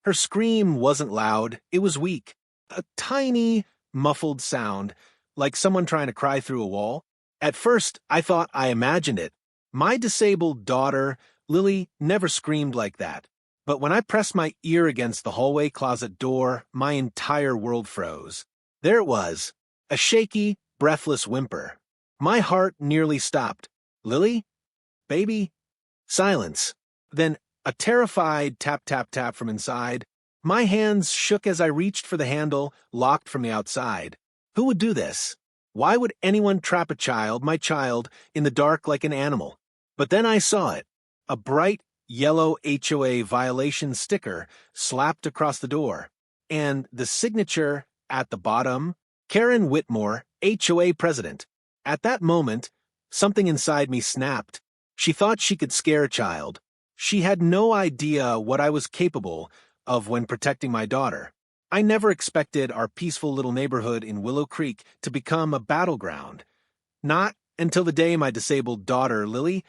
Her scream wasn't loud, it was weak. A tiny, muffled sound, like someone trying to cry through a wall. At first, I thought I imagined it. My disabled daughter, Lily, never screamed like that. But when I pressed my ear against the hallway closet door, my entire world froze. There it was, a shaky, breathless whimper. My heart nearly stopped. Lily? Baby? Silence. Then a terrified tap, tap, tap from inside. My hands shook as I reached for the handle, locked from the outside. Who would do this? Why would anyone trap a child, my child, in the dark like an animal? But then I saw it. A bright, yellow HOA violation sticker slapped across the door. And the signature at the bottom, Karen Whitmore, HOA president. At that moment, something inside me snapped. She thought she could scare a child. She had no idea what I was capable of when protecting my daughter. I never expected our peaceful little neighborhood in Willow Creek to become a battleground. Not until the day my disabled daughter, Lily,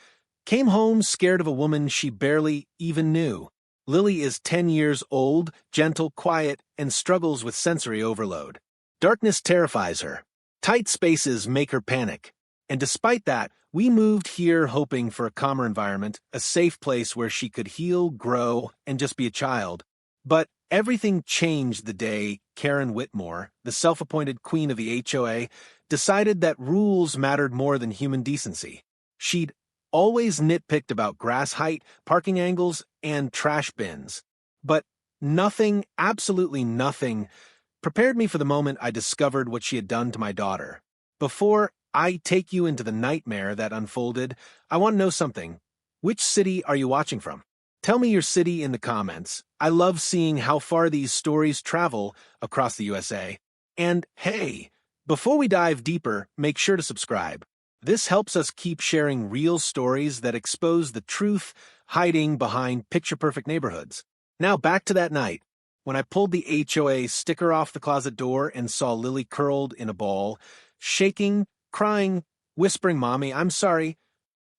came home scared of a woman she barely even knew. Lily is 10 years old, gentle, quiet, and struggles with sensory overload. Darkness terrifies her. Tight spaces make her panic. And despite that, we moved here hoping for a calmer environment, a safe place where she could heal, grow, and just be a child. But everything changed the day Karen Whitmore, the self-appointed queen of the HOA, decided that rules mattered more than human decency. She'd always nitpicked about grass height, parking angles, and trash bins. But nothing, absolutely nothing, prepared me for the moment I discovered what she had done to my daughter. Before I take you into the nightmare that unfolded, I want to know something. Which city are you watching from? Tell me your city in the comments. I love seeing how far these stories travel across the USA. And hey, before we dive deeper, make sure to subscribe. This helps us keep sharing real stories that expose the truth hiding behind picture-perfect neighborhoods. Now back to that night, when I pulled the HOA sticker off the closet door and saw Lily curled in a ball, shaking, crying, whispering, "Mommy, I'm sorry,"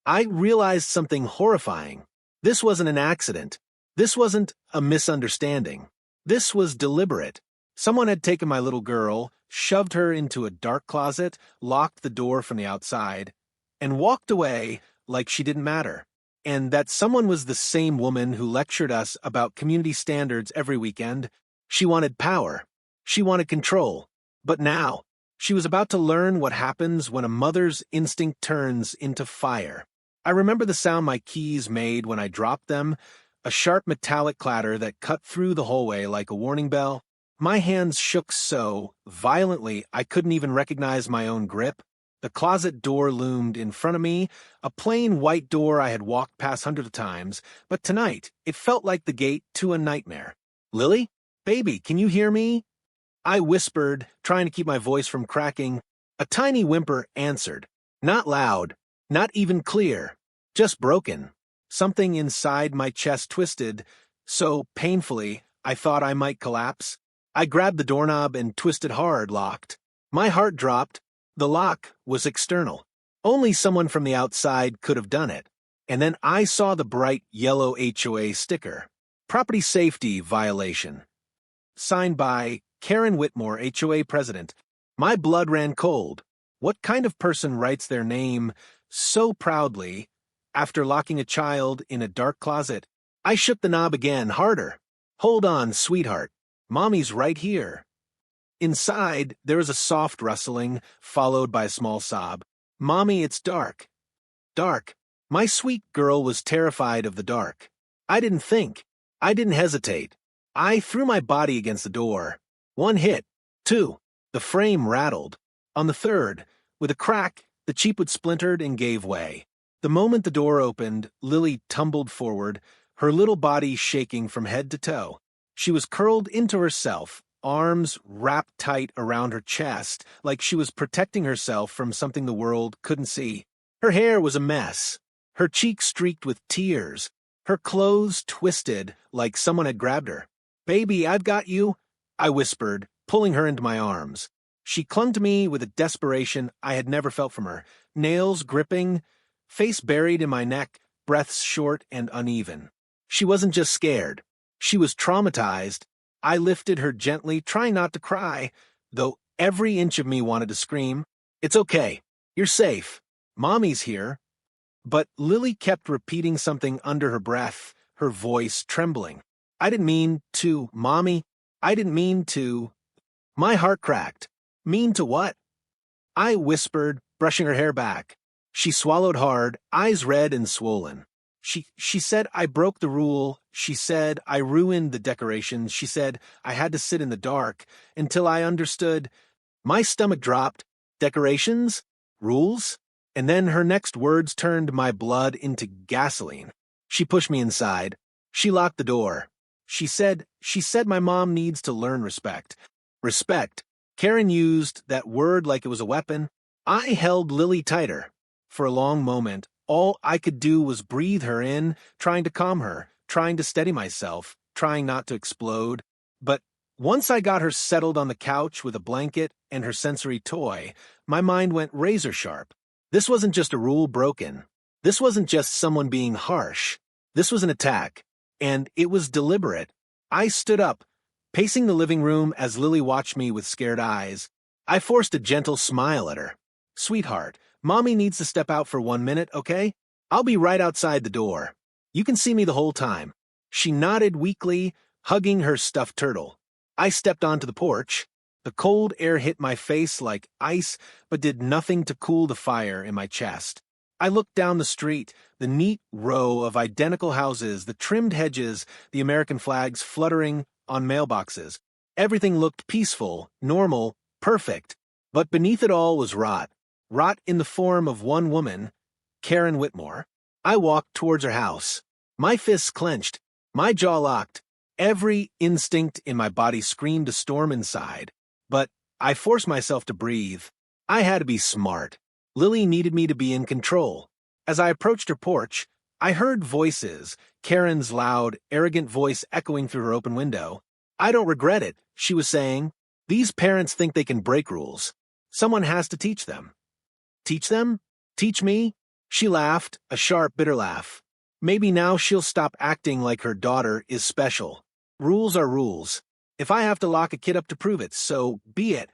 I realized something horrifying. This wasn't an accident. This wasn't a misunderstanding. This was deliberate. Someone had taken my little girl, shoved her into a dark closet, locked the door from the outside, and walked away like she didn't matter. And that someone was the same woman who lectured us about community standards every weekend. She wanted power. She wanted control. But now, she was about to learn what happens when a mother's instinct turns into fire. I remember the sound my keys made when I dropped them, a sharp metallic clatter that cut through the hallway like a warning bell. My hands shook so violently I couldn't even recognize my own grip. The closet door loomed in front of me, a plain white door I had walked past hundreds of times, but tonight it felt like the gate to a nightmare. "Lily? Baby, can you hear me?" I whispered, trying to keep my voice from cracking. A tiny whimper answered. Not loud, not even clear, just broken. Something inside my chest twisted, so painfully I thought I might collapse. I grabbed the doorknob and twisted hard, locked. My heart dropped. The lock was external. Only someone from the outside could have done it. And then I saw the bright yellow HOA sticker. Property safety violation. Signed by Karen Whitmore, HOA president. My blood ran cold. What kind of person writes their name so proudly after locking a child in a dark closet? I shook the knob again, harder. "Hold on, sweetheart. Mommy's right here." Inside, there was a soft rustling, followed by a small sob. "Mommy, it's dark." Dark. My sweet girl was terrified of the dark. I didn't think. I didn't hesitate. I threw my body against the door. One hit. Two. The frame rattled. On the third, with a crack, the cheapwood splintered and gave way. The moment the door opened, Lily tumbled forward, her little body shaking from head to toe. She was curled into herself, arms wrapped tight around her chest, like she was protecting herself from something the world couldn't see. Her hair was a mess, her cheeks streaked with tears, her clothes twisted like someone had grabbed her. "Baby, I've got you," I whispered, pulling her into my arms. She clung to me with a desperation I had never felt from her, nails gripping, face buried in my neck, breaths short and uneven. She wasn't just scared. She was traumatized. I lifted her gently, trying not to cry, though every inch of me wanted to scream. It's okay. You're safe. Mommy's here. But Lily kept repeating something under her breath, her voice trembling. I didn't mean to, Mommy. I didn't mean to. My heart cracked. Mean to what? I whispered, brushing her hair back. She swallowed hard, eyes red and swollen. She said I broke the rule. She said I ruined the decorations. She said I had to sit in the dark until I understood. My stomach dropped. Decorations? Rules? And then her next words turned my blood into gasoline. She pushed me inside. She locked the door. She said my mom needs to learn respect. Respect. Karen used that word like it was a weapon. I held Lily tighter. For a long moment, all I could do was breathe her in, trying to calm her, trying to steady myself, trying not to explode. But once I got her settled on the couch with a blanket and her sensory toy, my mind went razor sharp. This wasn't just a rule broken. This wasn't just someone being harsh. This was an attack, and it was deliberate. I stood up, pacing the living room as Lily watched me with scared eyes. I forced a gentle smile at her. Sweetheart, Mommy needs to step out for 1 minute, okay? I'll be right outside the door. You can see me the whole time. She nodded weakly, hugging her stuffed turtle. I stepped onto the porch. The cold air hit my face like ice, but did nothing to cool the fire in my chest. I looked down the street, the neat row of identical houses, the trimmed hedges, the American flags fluttering on mailboxes. Everything looked peaceful, normal, perfect. But beneath it all was rot. Rot in the form of one woman, Karen Whitmore. I walked towards her house. My fists clenched, my jaw locked. Every instinct in my body screamed a storm inside. But I forced myself to breathe. I had to be smart. Lily needed me to be in control. As I approached her porch, I heard voices, Karen's loud, arrogant voice echoing through her open window. I don't regret it, she was saying. These parents think they can break rules. Someone has to teach them. Teach them? Teach me? She laughed, a sharp, bitter laugh. Maybe now she'll stop acting like her daughter is special. Rules are rules. If I have to lock a kid up to prove it, so be it.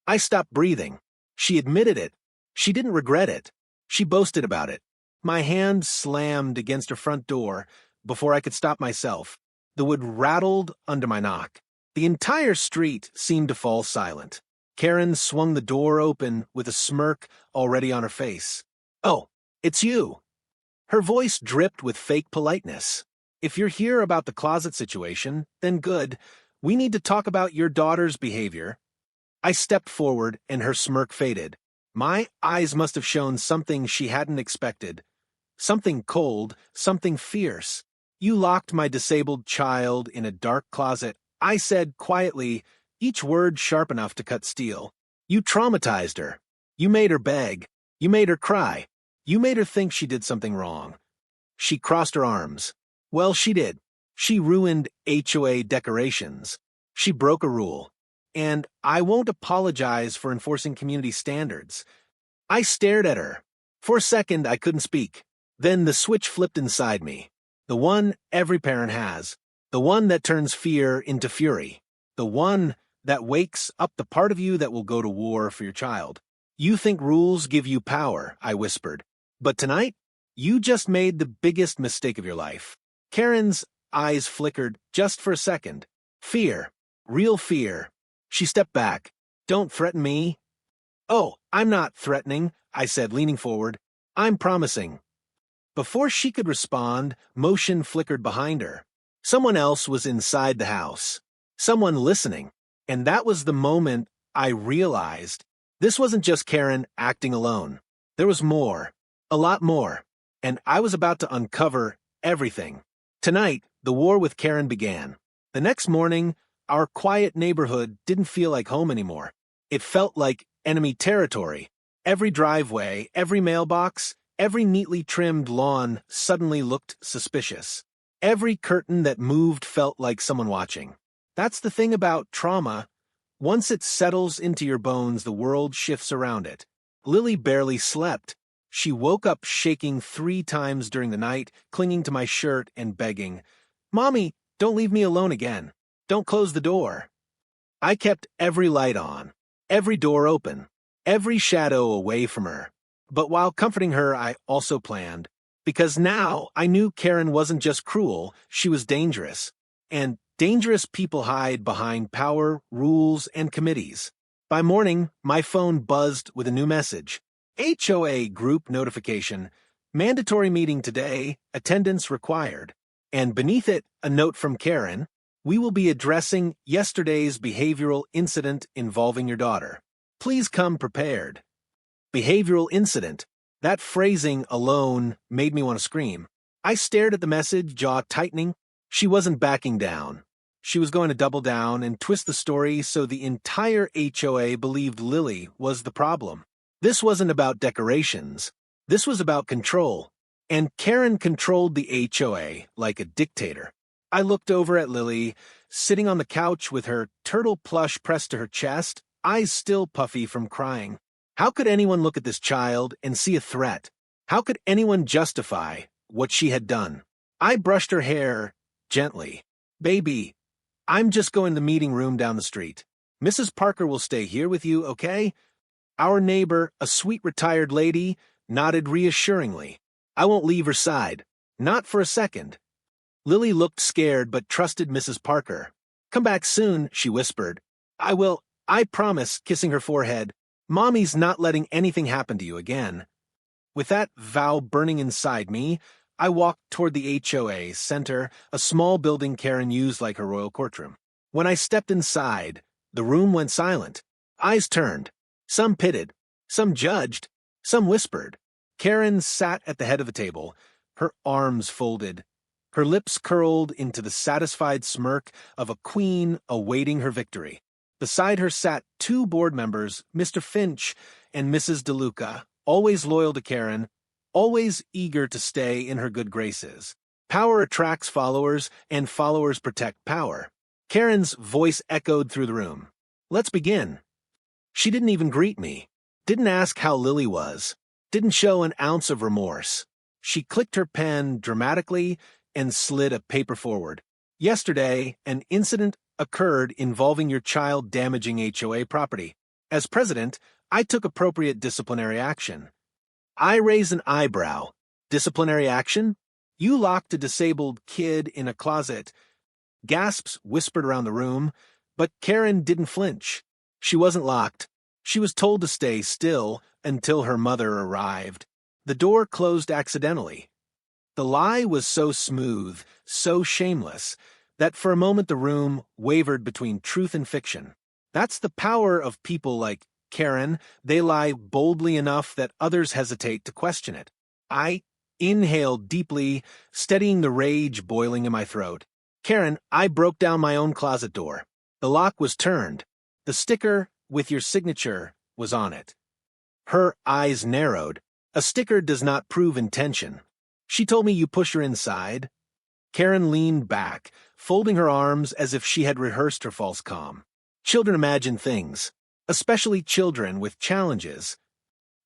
I stopped breathing. She admitted it. She didn't regret it. She boasted about it. My hand slammed against her front door before I could stop myself. The wood rattled under my knock. The entire street seemed to fall silent. Karen swung the door open with a smirk already on her face. Oh, it's you. Her voice dripped with fake politeness. If you're here about the closet situation, then good. We need to talk about your daughter's behavior. I stepped forward and her smirk faded. My eyes must have shown something she hadn't expected. Something cold, something fierce. You locked my disabled child in a dark closet, I said quietly, each word sharp enough to cut steel. You traumatized her. You made her beg. You made her cry. You made her think she did something wrong. She crossed her arms. Well, she did. She ruined HOA decorations. She broke a rule. And I won't apologize for enforcing community standards. I stared at her. For a second, I couldn't speak. Then the switch flipped inside me. The one every parent has. The one that turns fear into fury. The one that wakes up the part of you that will go to war for your child. You think rules give you power, I whispered. But tonight, you just made the biggest mistake of your life. Karen's eyes flickered just for a second. Fear. Real fear. She stepped back. Don't threaten me. Oh, I'm not threatening, I said, leaning forward. I'm promising. Before she could respond, motion flickered behind her. Someone else was inside the house. Someone listening. And that was the moment I realized this wasn't just Karen acting alone. There was more. A lot more. And I was about to uncover everything. Tonight, the war with Karen began. The next morning, our quiet neighborhood didn't feel like home anymore. It felt like enemy territory. Every driveway, every mailbox, every neatly trimmed lawn suddenly looked suspicious. Every curtain that moved felt like someone watching. That's the thing about trauma. Once it settles into your bones, the world shifts around it. Lily barely slept. She woke up shaking 3 times during the night, clinging to my shirt and begging, "Mommy, Don't leave me alone again. Don't close the door. I kept every light on, every door open, every shadow away from her. But while comforting her, I also planned, because now I knew Karen wasn't just cruel, she was dangerous. And dangerous people hide behind power, rules, and committees. By morning, my phone buzzed with a new message. HOA group notification, mandatory meeting today, attendance required. And beneath it, a note from Karen, we will be addressing yesterday's behavioral incident involving your daughter. Please come prepared. Behavioral incident. That phrasing alone made me want to scream. I stared at the message, jaw tightening. She wasn't backing down. She was going to double down and twist the story so the entire HOA believed Lily was the problem. This wasn't about decorations. This was about control. And Karen controlled the HOA like a dictator. I looked over at Lily, sitting on the couch with her turtle plush pressed to her chest, eyes still puffy from crying. How could anyone look at this child and see a threat? How could anyone justify what she had done? I brushed her hair gently. Baby, I'm just going to the meeting room down the street. Mrs. Parker will stay here with you, okay? Our neighbor, a sweet retired lady, nodded reassuringly. I won't leave her side. Not for a second. Lily looked scared but trusted Mrs. Parker. Come back soon, she whispered. I will, I promise, kissing her forehead. Mommy's not letting anything happen to you again. With that vow burning inside me, I walked toward the HOA center, a small building Karen used like her royal courtroom. When I stepped inside, the room went silent. Eyes turned. Some pitted, some judged, some whispered. Karen sat at the head of the table, her arms folded, her lips curled into the satisfied smirk of a queen awaiting her victory. Beside her sat two board members, Mr. Finch and Mrs. DeLuca, always loyal to Karen, always eager to stay in her good graces. Power attracts followers, and followers protect power. Karen's voice echoed through the room. Let's begin. She didn't even greet me, didn't ask how Lily was, didn't show an ounce of remorse. She clicked her pen dramatically and slid a paper forward. Yesterday, an incident occurred involving your child damaging HOA property. As president, I took appropriate disciplinary action. I raised an eyebrow. Disciplinary action? You locked a disabled kid in a closet. Gasps whispered around the room, but Karen didn't flinch. She wasn't locked. She was told to stay still until her mother arrived. The door closed accidentally. The lie was so smooth, so shameless, that for a moment the room wavered between truth and fiction. That's the power of people like Karen. They lie boldly enough that others hesitate to question it. I inhaled deeply, steadying the rage boiling in my throat. Karen, I broke down my own closet door. The lock was turned. The sticker with your signature was on it. Her eyes narrowed. A sticker does not prove intention. She told me you push her inside. Karen leaned back, folding her arms as if she had rehearsed her false calm. Children imagine things, especially children with challenges.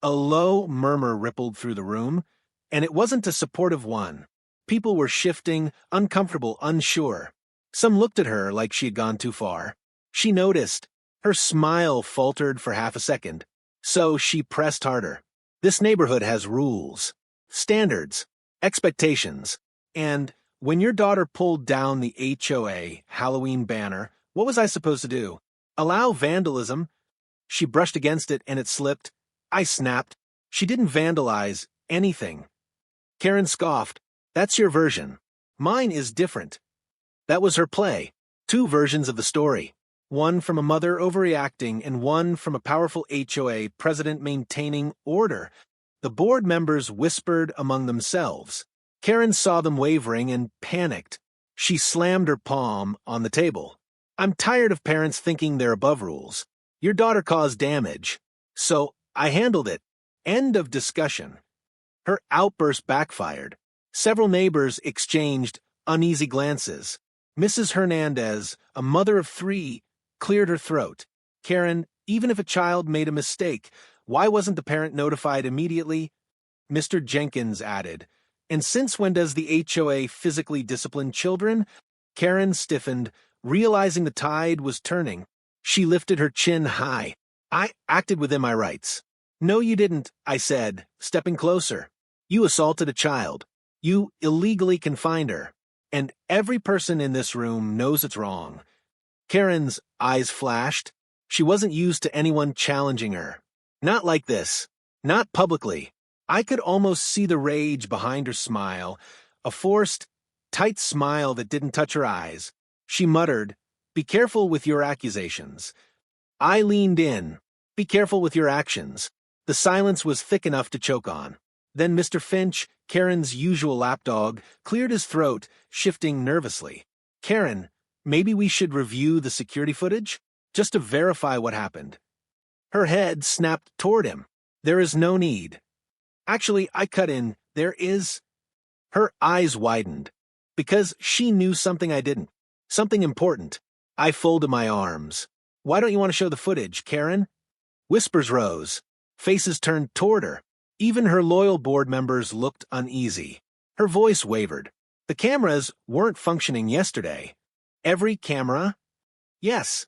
A low murmur rippled through the room, and it wasn't a supportive one. People were shifting, uncomfortable, unsure. Some looked at her like she had gone too far. She noticed. Her smile faltered for half a second. So she pressed harder. This neighborhood has rules, standards, expectations. And when your daughter pulled down the HOA Halloween banner, what was I supposed to do? Allow vandalism? She brushed against it and it slipped. I snapped. She didn't vandalize anything. Karen scoffed. That's your version. Mine is different. That was her play. Two versions of the story. One from a mother overreacting and one from a powerful HOA president maintaining order. The board members whispered among themselves. Karen saw them wavering and panicked. She slammed her palm on the table. I'm tired of parents thinking they're above rules. Your daughter caused damage. So I handled it. End of discussion. Her outburst backfired. Several neighbors exchanged uneasy glances. Mrs. Hernandez, a mother of three, cleared her throat. Karen, even if a child made a mistake, why wasn't the parent notified immediately? Mr. Jenkins added, and since when does the HOA physically discipline children? Karen stiffened, realizing the tide was turning. She lifted her chin high. I acted within my rights. No, you didn't, I said, stepping closer. You assaulted a child. You illegally confined her. And every person in this room knows it's wrong. Karen's eyes flashed. She wasn't used to anyone challenging her. Not like this. Not publicly. I could almost see the rage behind her smile, a forced, tight smile that didn't touch her eyes. She muttered, "Be careful with your accusations." I leaned in. "Be careful with your actions." The silence was thick enough to choke on. Then Mr. Finch, Karen's usual lapdog, cleared his throat, shifting nervously. "Karen, maybe we should review the security footage? Just to verify what happened." Her head snapped toward him. "There is no need." Actually, I cut in. "There is." Her eyes widened. Because she knew something I didn't. Something important. I folded my arms. "Why don't you want to show the footage, Karen?" Whispers rose. Faces turned toward her. Even her loyal board members looked uneasy. Her voice wavered. The cameras weren't functioning yesterday. Every camera? Yes.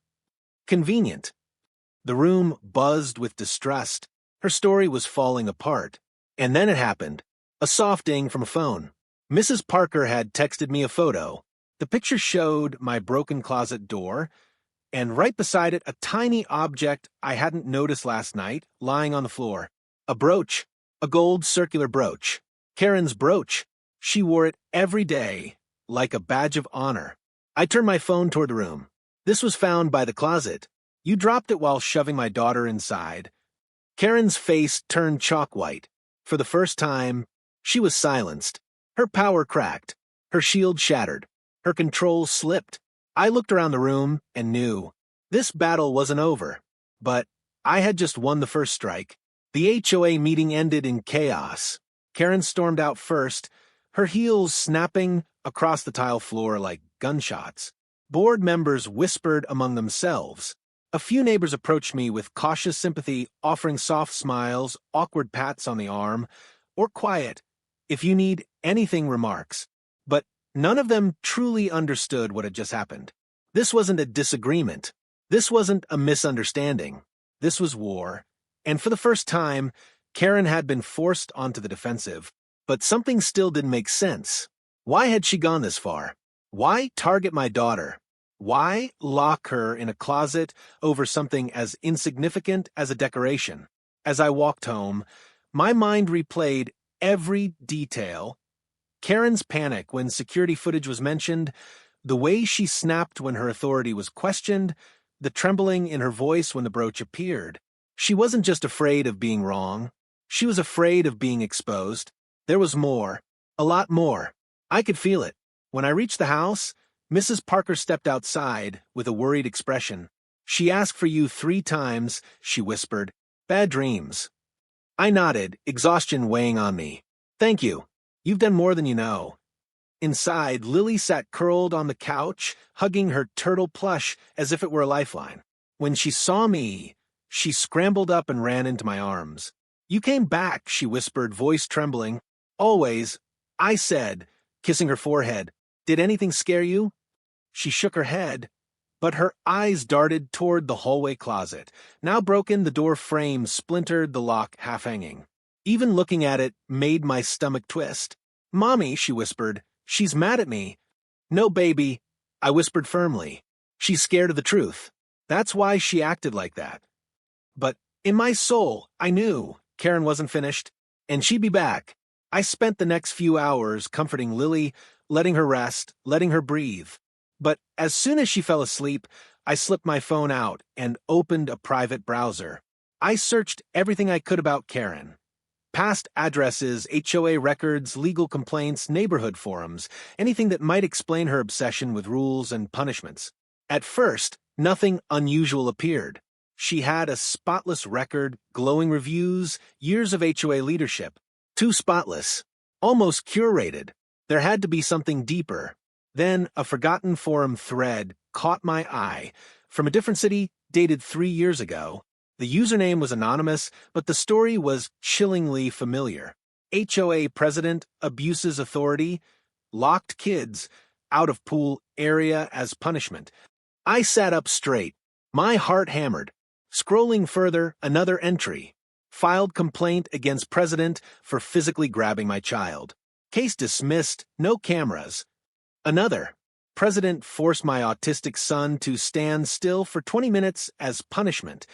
Convenient. The room buzzed with distrust. Her story was falling apart. And then it happened. A soft ding from a phone. Mrs. Parker had texted me a photo. The picture showed my broken closet door, and right beside it a tiny object I hadn't noticed last night, lying on the floor. A brooch. A gold circular brooch. Karen's brooch. She wore it every day, like a badge of honor. I turned my phone toward the room. "This was found by the closet. You dropped it while shoving my daughter inside." Karen's face turned chalk white. For the first time, she was silenced. Her power cracked. Her shield shattered. Her control slipped. I looked around the room and knew. This battle wasn't over. But I had just won the first strike. The HOA meeting ended in chaos. Karen stormed out first, her heels snapping across the tile floor like gunshots. Board members whispered among themselves. A few neighbors approached me with cautious sympathy, offering soft smiles, awkward pats on the arm, or quiet, "If you need anything," remarks. But none of them truly understood what had just happened. This wasn't a disagreement. This wasn't a misunderstanding. This was war. And for the first time, Karen had been forced onto the defensive. But something still didn't make sense. Why had she gone this far? Why target my daughter? Why lock her in a closet over something as insignificant as a decoration? As I walked home, my mind replayed every detail. Karen's panic when security footage was mentioned, the way she snapped when her authority was questioned, the trembling in her voice when the brooch appeared. She wasn't just afraid of being wrong. She was afraid of being exposed. There was more. A lot more. I could feel it. When I reached the house, Mrs. Parker stepped outside with a worried expression. "She asked for you 3 times, she whispered. "Bad dreams." I nodded, exhaustion weighing on me. "Thank you. You've done more than you know." Inside, Lily sat curled on the couch, hugging her turtle plush as if it were a lifeline. When she saw me, she scrambled up and ran into my arms. "You came back," she whispered, voice trembling. "Always," I said, kissing her forehead. "Did anything scare you?" She shook her head, but her eyes darted toward the hallway closet. Now broken, the door frame splintered, the lock half-hanging. Even looking at it made my stomach twist. "Mommy," she whispered, "she's mad at me." "No, baby," I whispered firmly. "She's scared of the truth. That's why she acted like that." But in my soul, I knew Karen wasn't finished, and she'd be back. I spent the next few hours comforting Lily, letting her rest, letting her breathe. But as soon as she fell asleep, I slipped my phone out and opened a private browser. I searched everything I could about Karen. Past addresses, HOA records, legal complaints, neighborhood forums, anything that might explain her obsession with rules and punishments. At first, nothing unusual appeared. She had a spotless record, glowing reviews, years of HOA leadership. Too spotless. Almost curated. There had to be something deeper. Then a forgotten forum thread caught my eye. From a different city, dated 3 years ago. The username was anonymous, but the story was chillingly familiar. HOA president abuses authority, locked kids, out-of-pool area as punishment. I sat up straight, my heart hammered. Scrolling further, another entry. Filed complaint against president for physically grabbing my child. Case dismissed, no cameras. Another. President forced my autistic son to stand still for 20 minutes as punishment.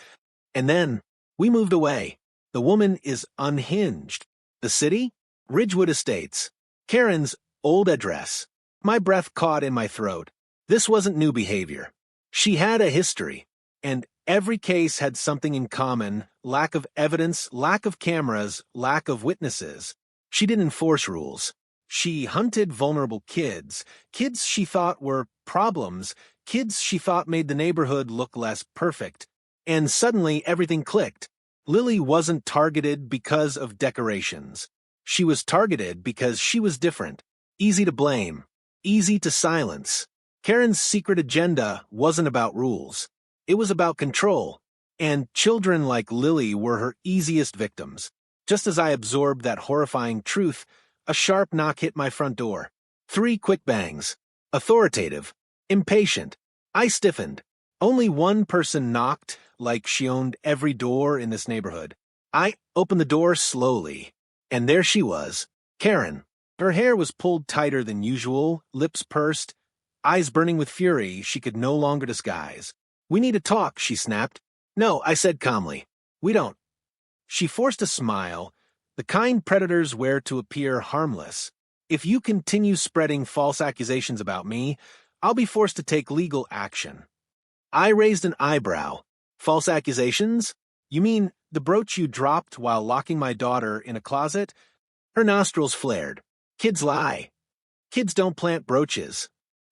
And then, we moved away. The woman is unhinged. The city? Ridgewood Estates. Karen's old address. My breath caught in my throat. This wasn't new behavior. She had a history. And every case had something in common: lack of evidence, lack of cameras, lack of witnesses. She didn't enforce rules. She hunted vulnerable kids, kids she thought were problems, kids she thought made the neighborhood look less perfect. And suddenly everything clicked. Lily wasn't targeted because of decorations. She was targeted because she was different. Easy to blame. Easy to silence. Karen's secret agenda wasn't about rules. It was about control. And children like Lily were her easiest victims. Just as I absorbed that horrifying truth, a sharp knock hit my front door. 3 quick bangs. Authoritative. Impatient. I stiffened. Only one person knocked, like she owned every door in this neighborhood. I opened the door slowly. And there she was, Karen. Her hair was pulled tighter than usual, lips pursed, eyes burning with fury she could no longer disguise. "We need to talk," she snapped. "No," I said calmly. "We don't." She forced a smile, the kind predators wear to appear harmless. "If you continue spreading false accusations about me, I'll be forced to take legal action." I raised an eyebrow. "False accusations? You mean the brooch you dropped while locking my daughter in a closet?" Her nostrils flared. "Kids lie. Kids don't plant brooches."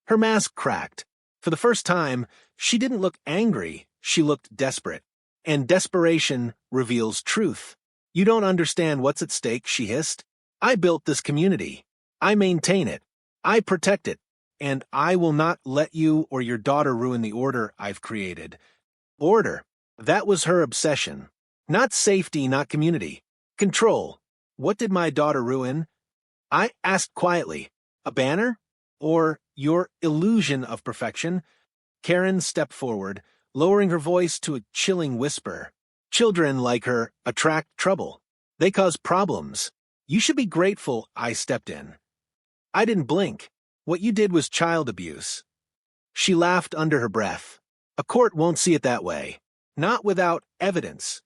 Her mask cracked. For the first time, she didn't look angry, she looked desperate. And desperation reveals truth. "You don't understand what's at stake," she hissed. "I built this community. I maintain it. I protect it. And I will not let you or your daughter ruin the order I've created." Order. That was her obsession. Not safety, not community. Control. What did my daughter ruin? I asked quietly. A banner? Or your illusion of perfection? Karen stepped forward, lowering her voice to a chilling whisper. "Children like her attract trouble. They cause problems. You should be grateful I stepped in." I didn't blink. "What you did was child abuse." She laughed under her breath. "A court won't see it that way. Not without evidence."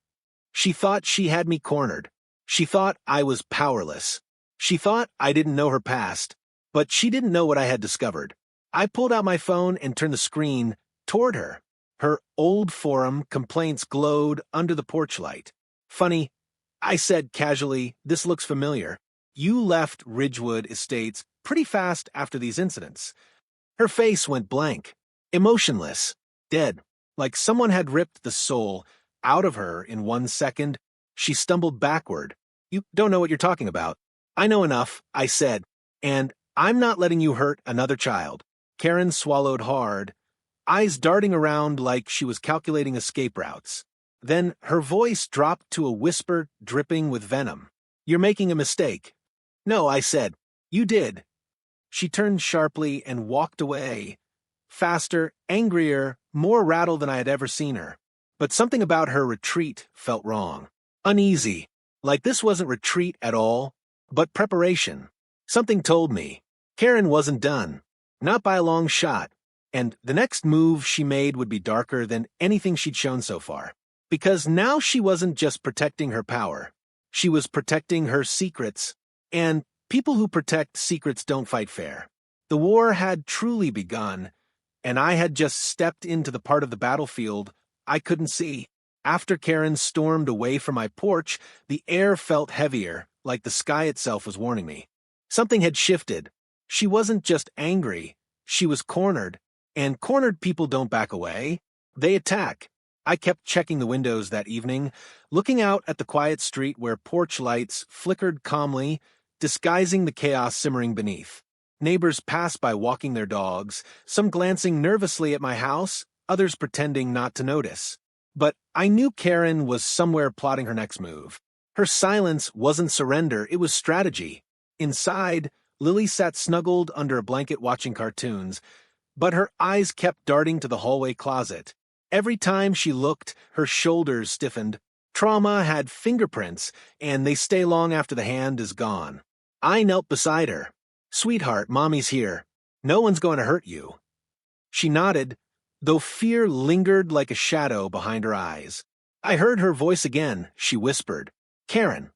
She thought she had me cornered. She thought I was powerless. She thought I didn't know her past. But she didn't know what I had discovered. I pulled out my phone and turned the screen toward her. Her old forum complaints glowed under the porch light. "Funny," I said casually, "this looks familiar. You left Ridgewood Estates pretty fast after these incidents." Her face went blank, emotionless, dead, like someone had ripped the soul out of her in 1 second. She stumbled backward. "You don't know what you're talking about." "I know enough," I said, "and I'm not letting you hurt another child." Karen swallowed hard, eyes darting around like she was calculating escape routes. Then her voice dropped to a whisper dripping with venom. "You're making a mistake." "No," I said. "You did." She turned sharply and walked away. Faster, angrier, more rattled than I had ever seen her. But something about her retreat felt wrong. Uneasy, like this wasn't retreat at all, but preparation. Something told me Karen wasn't done. Not by a long shot. And the next move she made would be darker than anything she'd shown so far. Because now she wasn't just protecting her power. She was protecting her secrets. And people who protect secrets don't fight fair. The war had truly begun, and I had just stepped into the part of the battlefield I couldn't see. After Karen stormed away from my porch, the air felt heavier, like the sky itself was warning me. Something had shifted. She wasn't just angry. She was cornered. And cornered people don't back away. They attack. I kept checking the windows that evening, looking out at the quiet street where porch lights flickered calmly, disguising the chaos simmering beneath. Neighbors passed by walking their dogs, some glancing nervously at my house, others pretending not to notice. But I knew Karen was somewhere plotting her next move. Her silence wasn't surrender, it was strategy. Inside, Lily sat snuggled under a blanket watching cartoons, but her eyes kept darting to the hallway closet. Every time she looked, her shoulders stiffened. Trauma had fingerprints, and they stay long after the hand is gone. I knelt beside her. "Sweetheart, Mommy's here. No one's going to hurt you." She nodded, though fear lingered like a shadow behind her eyes. I heard her voice again. She whispered, "Karen."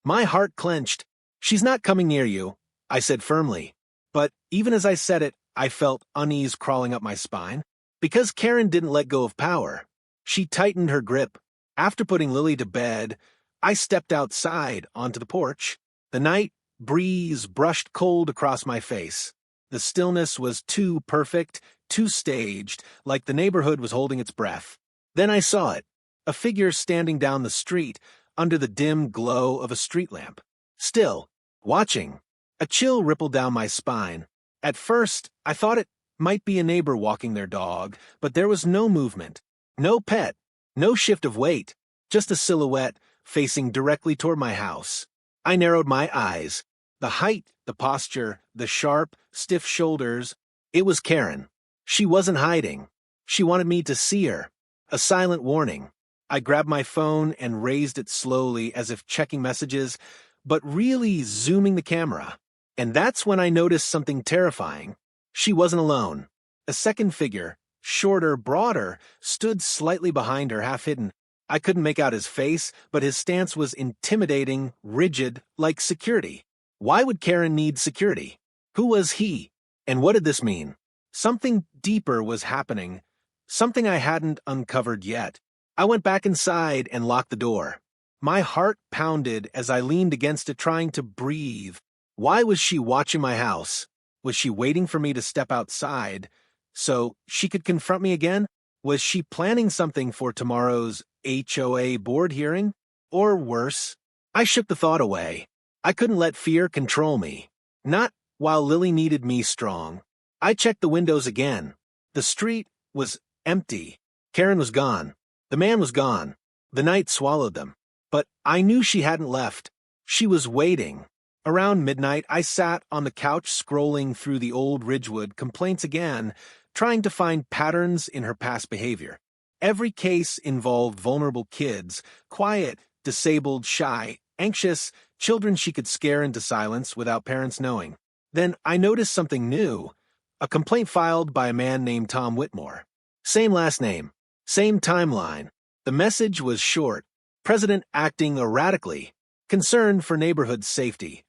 My heart clenched. "She's not coming near you," I said firmly. But even as I said it, I felt unease crawling up my spine. Because Karen didn't let go of power. She tightened her grip. After putting Lily to bed, I stepped outside onto the porch. The night breeze brushed cold across my face. The stillness was too perfect, too staged, like the neighborhood was holding its breath. Then I saw it, a figure standing down the street under the dim glow of a street lamp. Still, watching. A chill rippled down my spine. At first, I thought it might be a neighbor walking their dog, but there was no movement, no pet, no shift of weight, just a silhouette facing directly toward my house. I narrowed my eyes. The height, the posture, the sharp, stiff shoulders. It was Karen. She wasn't hiding. She wanted me to see her. A silent warning. I grabbed my phone and raised it slowly as if checking messages, but really zooming the camera. And that's when I noticed something terrifying. She wasn't alone. A second figure, shorter, broader, stood slightly behind her, half hidden. I couldn't make out his face, but his stance was intimidating, rigid, like security. Why would Karen need security? Who was he? And what did this mean? Something deeper was happening, something I hadn't uncovered yet. I went back inside and locked the door. My heart pounded as I leaned against it, trying to breathe. Why was she watching my house? Was she waiting for me to step outside so she could confront me again? Was she planning something for tomorrow's HOA board hearing? Or worse? I shook the thought away. I couldn't let fear control me. Not while Lily needed me strong. I checked the windows again. The street was empty. Karen was gone. The man was gone. The night swallowed them. But I knew she hadn't left. She was waiting. Around midnight, I sat on the couch scrolling through the old Ridgewood complaints again, trying to find patterns in her past behavior. Every case involved vulnerable kids, quiet, disabled, shy, anxious, children she could scare into silence without parents knowing. Then I noticed something new, a complaint filed by a man named Tom Whitmore. Same last name, same timeline. The message was short, president acting erratically, concerned for neighborhood safety.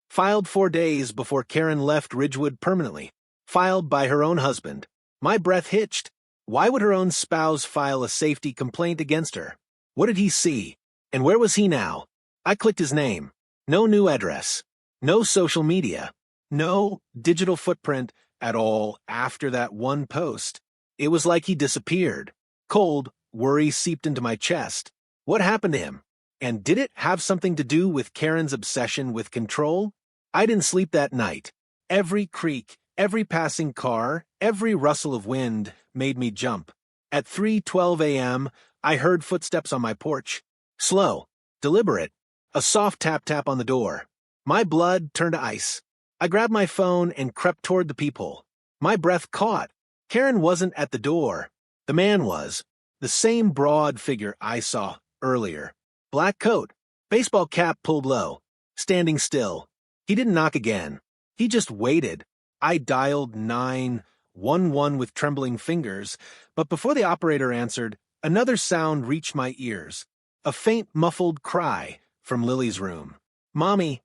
Filed 4 days before Karen left Ridgewood permanently. Filed by her own husband. My breath hitched. Why would her own spouse file a safety complaint against her? What did he see? And where was he now? I clicked his name. No new address. No social media. No digital footprint at all after that one post. It was like he disappeared. Cold, worry seeped into my chest. What happened to him? And did it have something to do with Karen's obsession with control? I didn't sleep that night. Every creak, every passing car, every rustle of wind made me jump. At 3:12 a.m., I heard footsteps on my porch. Slow, deliberate, a soft tap-tap on the door. My blood turned to ice. I grabbed my phone and crept toward the peephole. My breath caught. Karen wasn't at the door. The man was. The same broad figure I saw earlier. Black coat, baseball cap pulled low, standing still. He didn't knock again. He just waited. I dialed 911 with trembling fingers, but before the operator answered, another sound reached my ears. A faint, muffled cry from Lily's room. "Mommy!"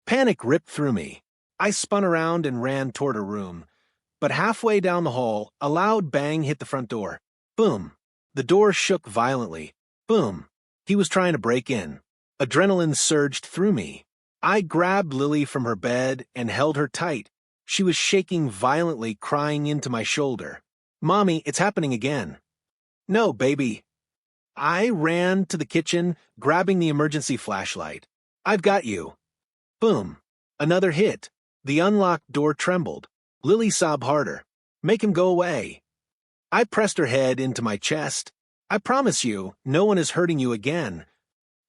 Panic ripped through me. I spun around and ran toward her room. But halfway down the hall, a loud bang hit the front door. Boom. The door shook violently. Boom. He was trying to break in. Adrenaline surged through me. I grabbed Lily from her bed and held her tight. She was shaking violently, crying into my shoulder. "Mommy, it's happening again." "No, baby." I ran to the kitchen, grabbing the emergency flashlight. "I've got you." Boom. Another hit. The unlocked door trembled. Lily sobbed harder. "Make him go away." I pressed her head into my chest. "I promise you, no one is hurting you again."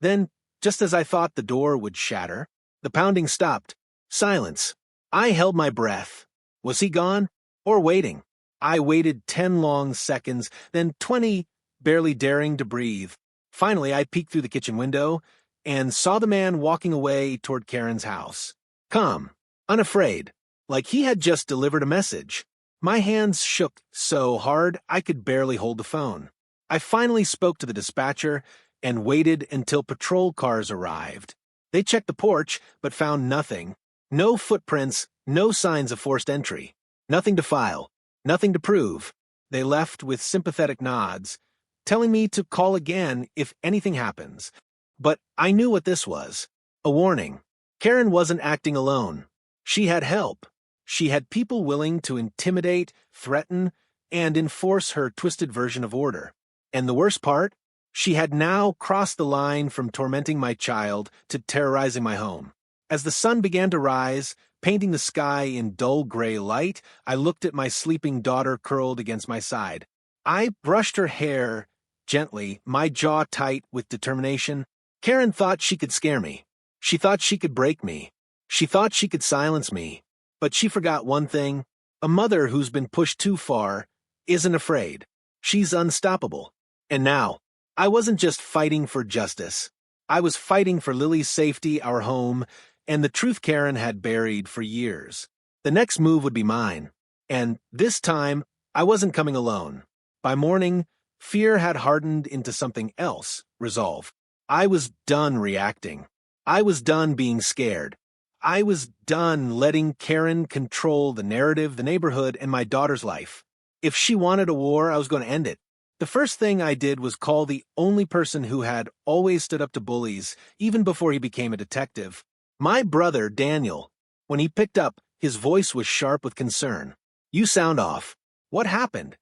Then, just as I thought the door would shatter, the pounding stopped. Silence. I held my breath. Was he gone? Or waiting? I waited 10 long seconds, then 20, barely daring to breathe. Finally, I peeked through the kitchen window and saw the man walking away toward Karen's house. Calm, unafraid, like he had just delivered a message. My hands shook so hard I could barely hold the phone. I finally spoke to the dispatcher and waited until patrol cars arrived. They checked the porch, but found nothing. No footprints, no signs of forced entry. Nothing to file, nothing to prove. They left with sympathetic nods, telling me to call again if anything happens. But I knew what this was. A warning. Karen wasn't acting alone. She had help. She had people willing to intimidate, threaten, and enforce her twisted version of order. And the worst part? She had now crossed the line from tormenting my child to terrorizing my home. As the sun began to rise, painting the sky in dull gray light, I looked at my sleeping daughter curled against my side. I brushed her hair gently, my jaw tight with determination. Karen thought she could scare me. She thought she could break me. She thought she could silence me. But she forgot one thing. A mother who's been pushed too far isn't afraid. She's unstoppable. And now, I wasn't just fighting for justice. I was fighting for Lily's safety, our home, and the truth Karen had buried for years. The next move would be mine. And this time, I wasn't coming alone. By morning, fear had hardened into something else, resolve. I was done reacting. I was done being scared. I was done letting Karen control the narrative, the neighborhood, and my daughter's life. If she wanted a war, I was going to end it. The first thing I did was call the only person who had always stood up to bullies, even before he became a detective. My brother, Daniel. When he picked up, his voice was sharp with concern. You sound off. What happened?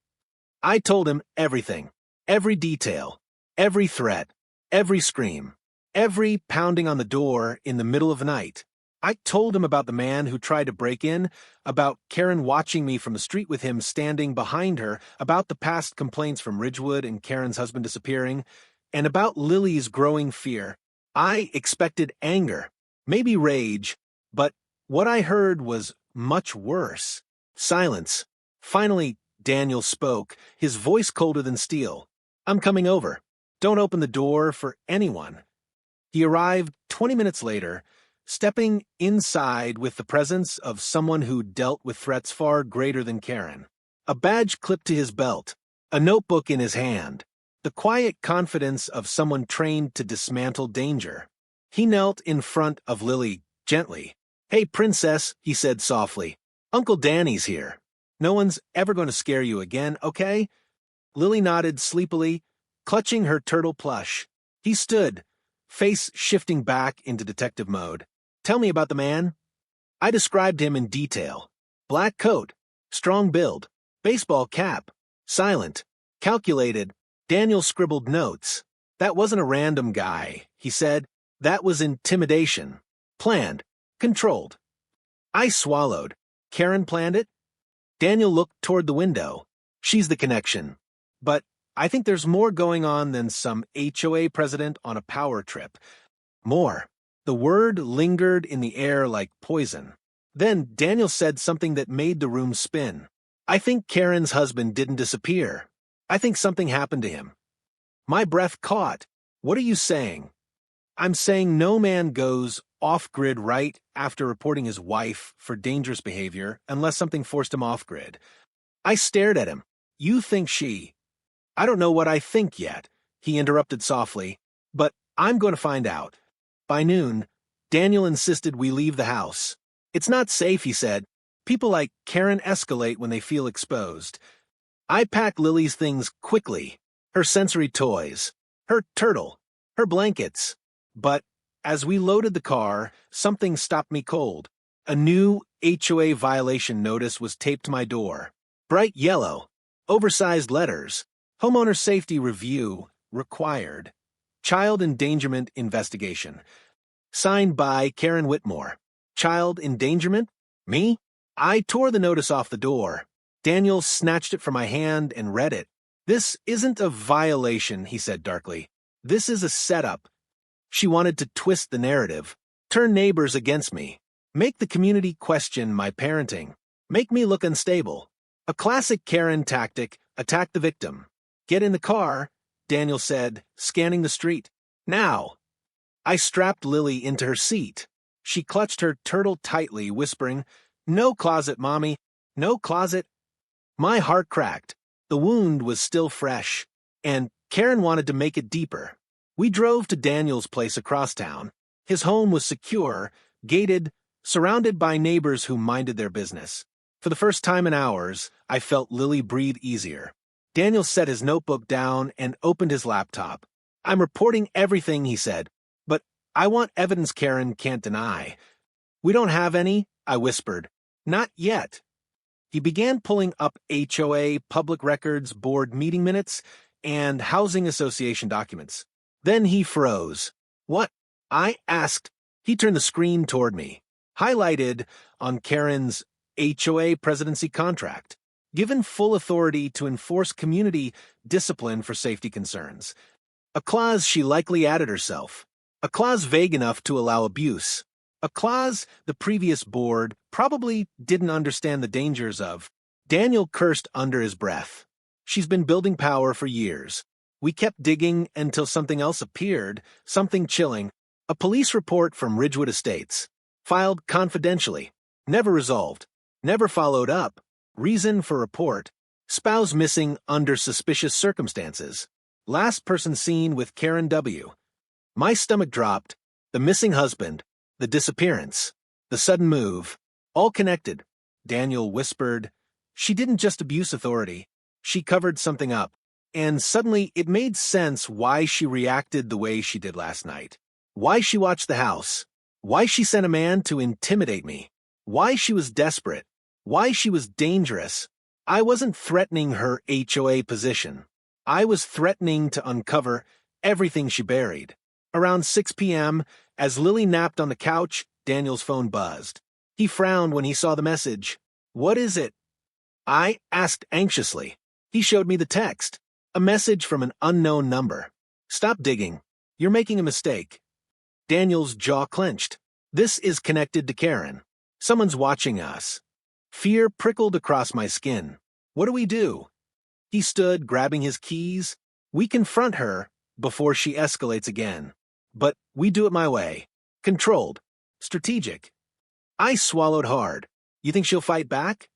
I told him everything. Every detail. Every threat. Every scream. Every pounding on the door in the middle of the night. I told him about the man who tried to break in, about Karen watching me from the street with him standing behind her, about the past complaints from Ridgewood and Karen's husband disappearing, and about Lily's growing fear. I expected anger, maybe rage, but what I heard was much worse. Silence. Finally, Daniel spoke, his voice colder than steel. I'm coming over. Don't open the door for anyone. He arrived 20 minutes later, stepping inside with the presence of someone who dealt with threats far greater than Karen. A badge clipped to his belt, a notebook in his hand, the quiet confidence of someone trained to dismantle danger. He knelt in front of Lily, gently. Hey, princess, he said softly. Uncle Danny's here. No one's ever going to scare you again, okay? Lily nodded sleepily, clutching her turtle plush. He stood, face shifting back into detective mode. Tell me about the man. I described him in detail. Black coat, strong build, baseball cap, silent, calculated. Daniel scribbled notes. That wasn't a random guy, he said. That was intimidation. Planned, controlled. I swallowed. Karen planned it? Daniel looked toward the window. She's the connection. But I think there's more going on than some HOA president on a power trip. More. The word lingered in the air like poison. Then Daniel said something that made the room spin. I think Karen's husband didn't disappear. I think something happened to him. My breath caught. What are you saying? I'm saying no man goes off-grid right after reporting his wife for dangerous behavior unless something forced him off-grid. I stared at him. You think she... I don't know what I think yet, he interrupted softly, but I'm going to find out. By noon, Daniel insisted we leave the house. It's not safe, he said. People like Karen escalate when they feel exposed. I packed Lily's things quickly, her sensory toys, her turtle, her blankets. But as we loaded the car, something stopped me cold. A new HOA violation notice was taped to my door. Bright yellow, oversized letters, homeowner safety review required. Child endangerment investigation. Signed by Karen Whitmore. Child endangerment? Me? I tore the notice off the door. Daniel snatched it from my hand and read it. This isn't a violation, he said darkly. This is a setup. She wanted to twist the narrative, turn neighbors against me, Make the community question my parenting. Make me look unstable. A classic Karen tactic, attack the victim. Get in the car, Daniel said, scanning the street. Now. I strapped Lily into her seat. She clutched her turtle tightly, whispering, "No closet, Mommy. No closet." My heart cracked. The wound was still fresh, and Karen wanted to make it deeper. We drove to Daniel's place across town. His home was secure, gated, surrounded by neighbors who minded their business. For the first time in hours, I felt Lily breathe easier. Daniel set his notebook down and opened his laptop. "I'm reporting everything," he said, "but I want evidence Karen can't deny." "We don't have any," I whispered. "Not yet." He began pulling up HOA, Public Records Board meeting minutes, and Housing Association documents. Then he froze. "What?" I asked. He turned the screen toward me. Highlighted on Karen's HOA presidency contract. Given full authority to enforce community discipline for safety concerns. A clause she likely added herself. A clause vague enough to allow abuse. A clause the previous board probably didn't understand the dangers of. Daniel cursed under his breath. She's been building power for years. We kept digging until something else appeared, something chilling. A police report from Ridgewood Estates. Filed confidentially. Never resolved. Never followed up. Reason for report. Spouse missing under suspicious circumstances. Last person seen with Karen W. My stomach dropped. The missing husband. The disappearance. The sudden move. All connected. Daniel whispered. She didn't just abuse authority. She covered something up. And suddenly it made sense why she reacted the way she did last night. Why she watched the house. Why she sent a man to intimidate me. Why she was desperate. Why she was dangerous. I wasn't threatening her HOA position. I was threatening to uncover everything she buried. Around 6 p.m., as Lily napped on the couch, Daniel's phone buzzed. He frowned when he saw the message. "What is it?" I asked anxiously. He showed me the text. A message from an unknown number. "Stop digging. You're making a mistake." Daniel's jaw clenched. "This is connected to Karen. Someone's watching us." Fear prickled across my skin. What do we do? He stood, grabbing his keys. We confront her before she escalates again. But we do it my way. Controlled. Strategic. I swallowed hard. "You think she'll fight back?"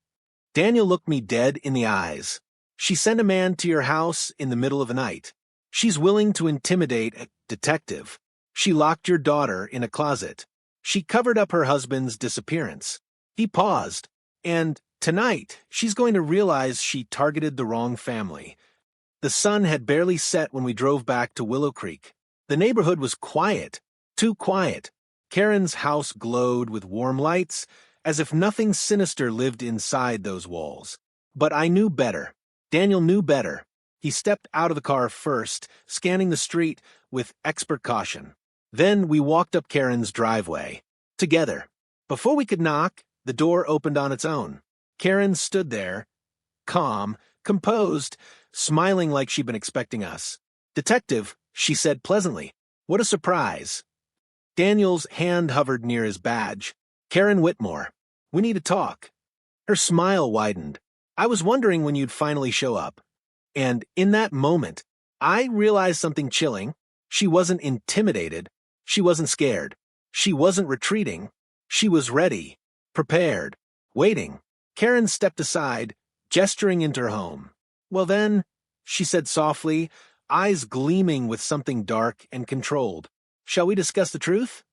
Daniel looked me dead in the eyes. "She sent a man to your house in the middle of the night. She's willing to intimidate a detective. She locked your daughter in a closet. She covered up her husband's disappearance." He paused. "And tonight, she's going to realize she targeted the wrong family." The sun had barely set when we drove back to Willow Creek. The neighborhood was quiet. Too quiet. Karen's house glowed with warm lights, as if nothing sinister lived inside those walls. But I knew better. Daniel knew better. He stepped out of the car first, scanning the street with expert caution. Then we walked up Karen's driveway. Together. Before we could knock, the door opened on its own. Karen stood there, calm, composed, smiling like she'd been expecting us. "Detective," she said pleasantly. "What a surprise." Daniel's hand hovered near his badge. "Karen Whitmore. We need to talk." Her smile widened. "I was wondering when you'd finally show up." And in that moment, I realized something chilling. She wasn't intimidated. She wasn't scared. She wasn't retreating. She was ready, prepared, waiting. Karen stepped aside, gesturing into her home. "Well then," she said softly, eyes gleaming with something dark and controlled. "Shall we discuss the truth?"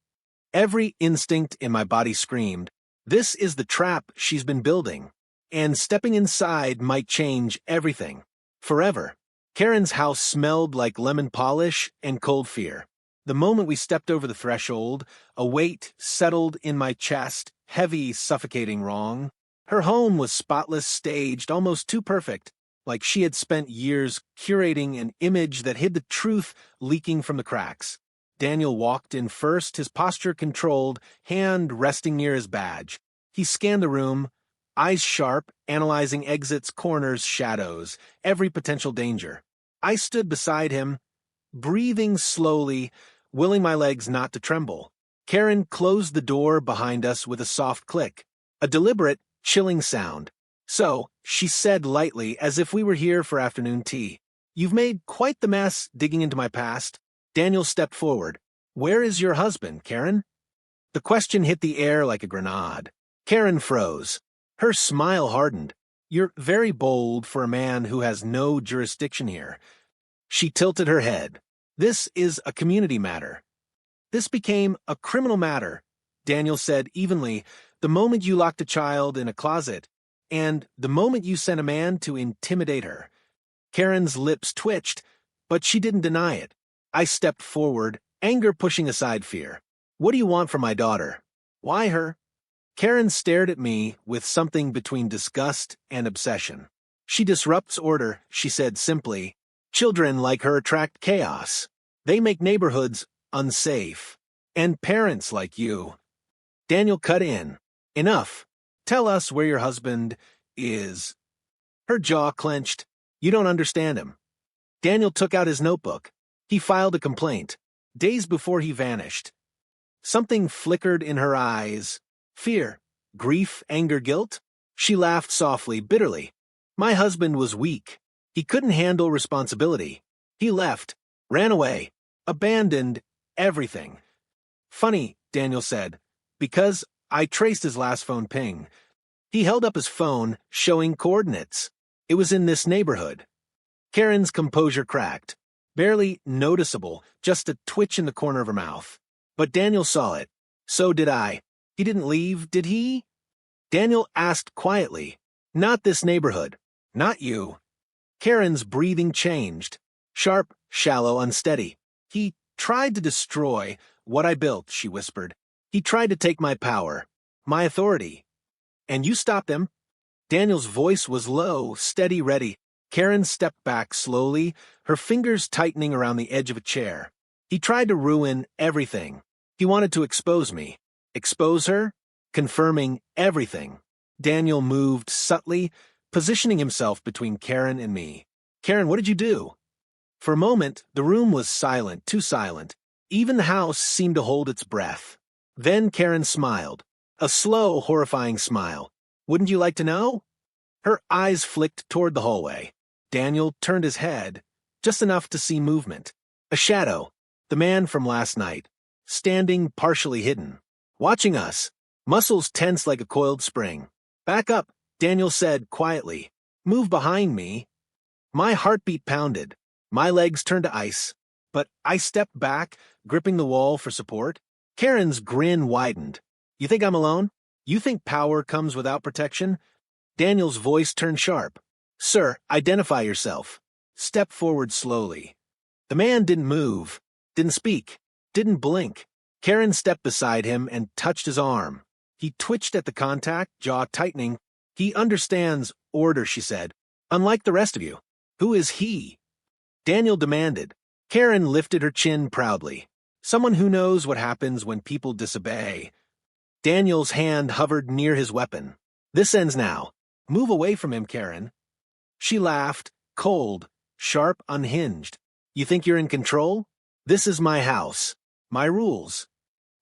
Every instinct in my body screamed, this is the trap she's been building. And stepping inside might change everything. Forever. Karen's house smelled like lemon polish and cold fear. The moment we stepped over the threshold, a weight settled in my chest, heavy, suffocating wrong. Her home was spotless, staged, almost too perfect, like she had spent years curating an image that hid the truth leaking from the cracks. Daniel walked in first, his posture controlled, hand resting near his badge. He scanned the room, eyes sharp, analyzing exits, corners, shadows, every potential danger. I stood beside him, breathing slowly, willing my legs not to tremble. Karen closed the door behind us with a soft click, a deliberate, chilling sound. So, she said lightly, as if we were here for afternoon tea, "You've made quite the mess digging into my past." Daniel stepped forward. "Where is your husband, Karen?" The question hit the air like a grenade. Karen froze. Her smile hardened. "You're very bold for a man who has no jurisdiction here." She tilted her head. "This is a community matter." "This became a criminal matter," Daniel said evenly, "the moment you locked a child in a closet, and the moment you sent a man to intimidate her." Karen's lips twitched, but she didn't deny it. I stepped forward, anger pushing aside fear. "What do you want from my daughter?" "Why her?" Karen stared at me with something between disgust and obsession. "She disrupts order," she said simply. "Children like her attract chaos. They make neighborhoods unsafe. And parents like you." Daniel cut in. "Enough. Tell us where your husband is." Her jaw clenched. "You don't understand him." Daniel took out his notebook. He filed a complaint. Days before he vanished. Something flickered in her eyes. Fear, grief, anger, guilt? She laughed softly, bitterly. "My husband was weak. He couldn't handle responsibility. He left, ran away, abandoned everything." "Funny," Daniel said, "because I traced his last phone ping. He held up his phone, showing coordinates. It was in this neighborhood." Karen's composure cracked. Barely noticeable, just a twitch in the corner of her mouth. But Daniel saw it. So did I. "He didn't leave, did he?" Daniel asked quietly. "Not this neighborhood. Not you." Karen's breathing changed. Sharp, shallow, unsteady. "He tried to destroy what I built," she whispered. "He tried to take my power, my authority. And you stopped him." Daniel's voice was low, steady, ready. Karen stepped back slowly, her fingers tightening around the edge of a chair. "He tried to ruin everything. He wanted to expose me." Expose her? Confirming everything. Daniel moved subtly, positioning himself between Karen and me. "Karen, what did you do?" For a moment, the room was silent, too silent. Even the house seemed to hold its breath. Then Karen smiled. A slow, horrifying smile. "Wouldn't you like to know?" Her eyes flicked toward the hallway. Daniel turned his head, just enough to see movement. A shadow, the man from last night, standing partially hidden, watching us, muscles tense like a coiled spring. "Back up," Daniel said quietly. "Move behind me." My heartbeat pounded. My legs turned to ice. But I stepped back, gripping the wall for support. Karen's grin widened. "You think I'm alone? You think power comes without protection?" Daniel's voice turned sharp. "Sir, identify yourself." Step forward slowly. The man didn't move, didn't speak, didn't blink. Karen stepped beside him and touched his arm. He twitched at the contact, jaw tightening. "He understands order," she said. "Unlike the rest of you." "Who is he?" Daniel demanded. Karen lifted her chin proudly. "Someone who knows what happens when people disobey." Daniel's hand hovered near his weapon. "This ends now. Move away from him, Karen." She laughed, cold, sharp, unhinged. "You think you're in control? This is my house. My rules."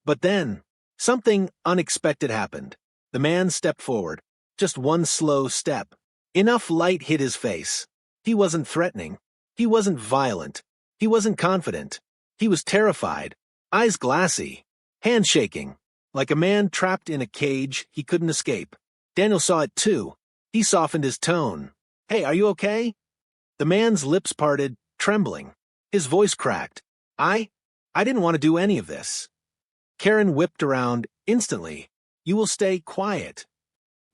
But then, something unexpected happened. The man stepped forward. Just one slow step. Enough light hit his face. He wasn't threatening. He wasn't violent. He wasn't confident. He was terrified. Eyes glassy. Hand shaking. Like a man trapped in a cage he couldn't escape. Daniel saw it too. He softened his tone. "Hey, are you okay?" The man's lips parted, trembling. His voice cracked. I didn't want to do any of this." Karen whipped around instantly. "You will stay quiet."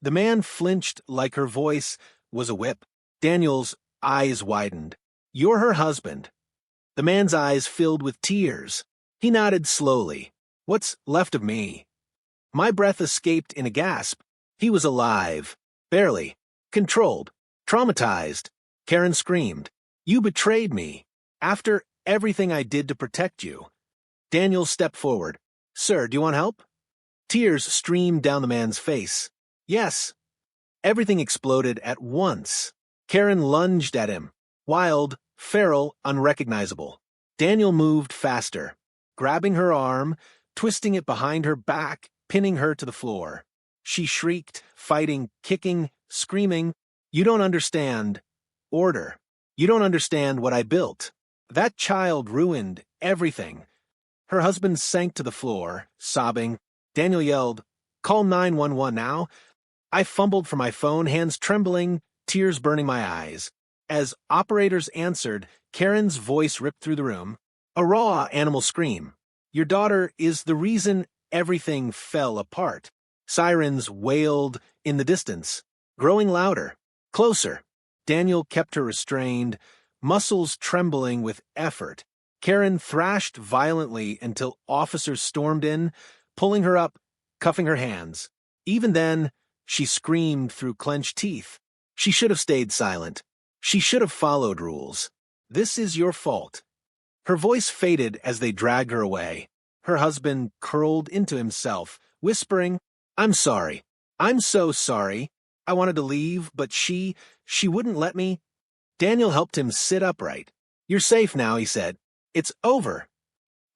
The man flinched like her voice was a whip. Daniel's eyes widened. "You're her husband." The man's eyes filled with tears. He nodded slowly. "What's left of me?" My breath escaped in a gasp. He was alive. Barely. Controlled. Traumatized. Karen screamed. "You betrayed me. After everything I did to protect you." Daniel stepped forward. "Sir, do you want help?" Tears streamed down the man's face. "Yes." Everything exploded at once. Karen lunged at him. Wild, feral, unrecognizable. Daniel moved faster. Grabbing her arm, twisting it behind her back, pinning her to the floor. She shrieked, fighting, kicking, screaming, "You don't understand. Order. You don't understand what I built. That child ruined everything." Her husband sank to the floor, sobbing. Daniel yelled, "Call 911 now." I fumbled for my phone, hands trembling, tears burning my eyes. As operators answered, Karen's voice ripped through the room. A raw animal scream. "Your daughter is the reason everything fell apart." Sirens wailed in the distance, growing louder, closer. Daniel kept her restrained, muscles trembling with effort. Karen thrashed violently until officers stormed in, pulling her up, cuffing her hands. Even then, she screamed through clenched teeth. She should have stayed silent. She should have followed rules. "This is your fault." Her voice faded as they dragged her away. Her husband curled into himself, whispering, "I'm sorry. I'm so sorry. I wanted to leave, but she wouldn't let me." Daniel helped him sit upright. "You're safe now," he said. "It's over."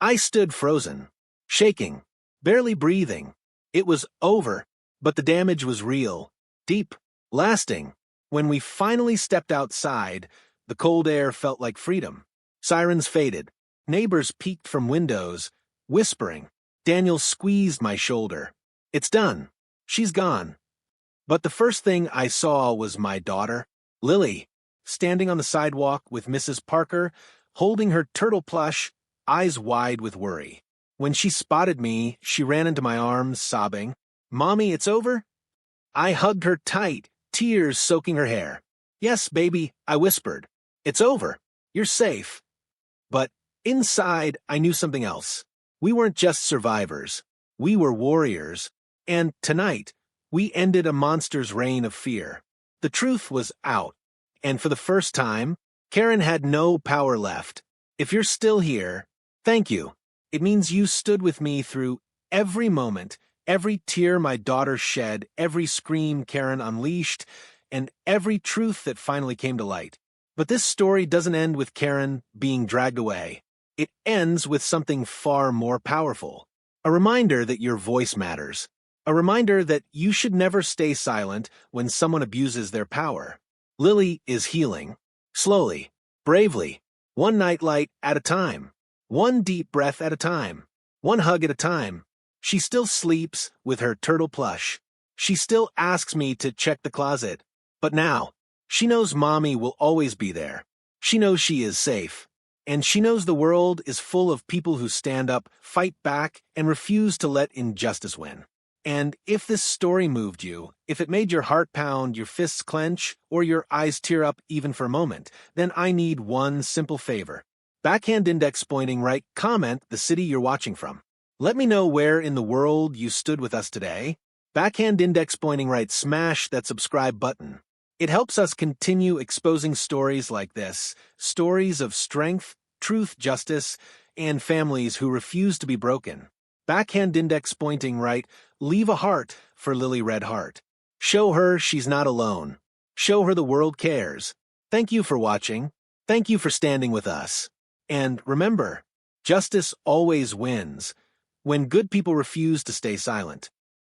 I stood frozen, shaking, barely breathing. It was over, but the damage was real, deep, lasting. When we finally stepped outside, the cold air felt like freedom. Sirens faded. Neighbors peeked from windows, whispering. Daniel squeezed my shoulder. "It's done. She's gone." But the first thing I saw was my daughter, Lily, standing on the sidewalk with Mrs. Parker, holding her turtle plush, eyes wide with worry. When she spotted me, she ran into my arms, sobbing, "Mommy, it's over?" I hugged her tight, tears soaking her hair. "Yes, baby," I whispered. "It's over. You're safe." But inside, I knew something else. We weren't just survivors. We were warriors. And tonight, we ended a monster's reign of fear. The truth was out. And for the first time, Karen had no power left. If you're still here, thank you. It means you stood with me through every moment, every tear my daughter shed, every scream Karen unleashed, and every truth that finally came to light. But this story doesn't end with Karen being dragged away. It ends with something far more powerful. A reminder that your voice matters. A reminder that you should never stay silent when someone abuses their power. Lily is healing. Slowly, bravely, one nightlight at a time. One deep breath at a time. One hug at a time. She still sleeps with her turtle plush. She still asks me to check the closet. But now, she knows Mommy will always be there. She knows she is safe. And she knows the world is full of people who stand up, fight back, and refuse to let injustice win. And if this story moved you, if it made your heart pound, your fists clench, or your eyes tear up even for a moment, then I need one simple favor. Backhand index pointing right, comment the city you're watching from. Let me know where in the world you stood with us today. Backhand index pointing right, smash that subscribe button. It helps us continue exposing stories like this, stories of strength, truth, justice, and families who refuse to be broken. Backhand index pointing right, leave a heart for Lily Red Heart. Show her she's not alone. Show her the world cares. Thank you for watching. Thank you for standing with us. And remember, justice always wins when good people refuse to stay silent.